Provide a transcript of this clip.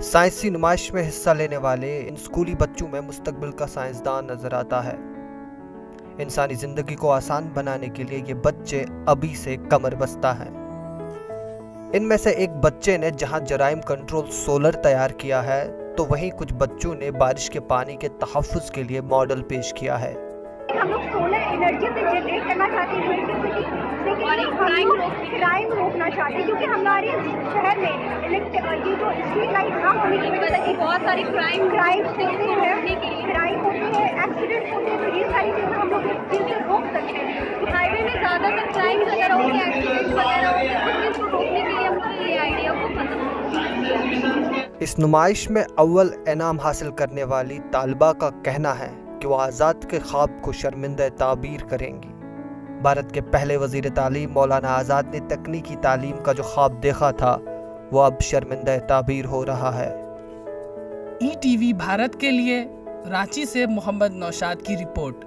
साइंसी नुमाइश में हिस्सा लेने वाले इन स्कूली बच्चों में मुस्तकबिल का साइंसदान नजर आता है। इंसानी जिंदगी को आसान बनाने के लिए ये बच्चे अभी से कमर बस्ता हैं। इनमें से एक बच्चे ने जहां जराइम कंट्रोल सोलर तैयार किया है, तो वहीं कुछ बच्चों ने बारिश के पानी के तहफ़्फ़ुज़ के लिए मॉडल पेश किया है। हम लोग सोलर एनर्जी से जनरेट करना चाहते हैं और क्राइम रोकना चाहते हैं, क्योंकि हमारे शहर में ये जो स्ट्रीट लाइट ना होने की वजह से बहुत सारी क्राइम होते हैं, एक्सीडेंट होते हैं। तो ये सारी चीज़ें हम लोग इस चीज़ से रोक सकते हैं। हाईवे में ज़्यादातर क्राइम वगैरह होते हैं, एक्सीडेंट वगैरह होते हैं, उस चीज़ को रोकने के लिए हम ये आइडिया को खत्म। इस नुमाइश में अव्वल इनाम हासिल करने वाली तालिबा का कहना है कि वो आज़ाद के ख्वाब को शर्मिंदा ताबीर करेंगी। भारत के पहले वज़ीर तालीम मौलाना आज़ाद ने तकनीकी तालीम का जो ख्वाब देखा था, वो अब शर्मिंदा ताबीर हो रहा है। ETV भारत के लिए रांची से मोहम्मद नौशाद की रिपोर्ट।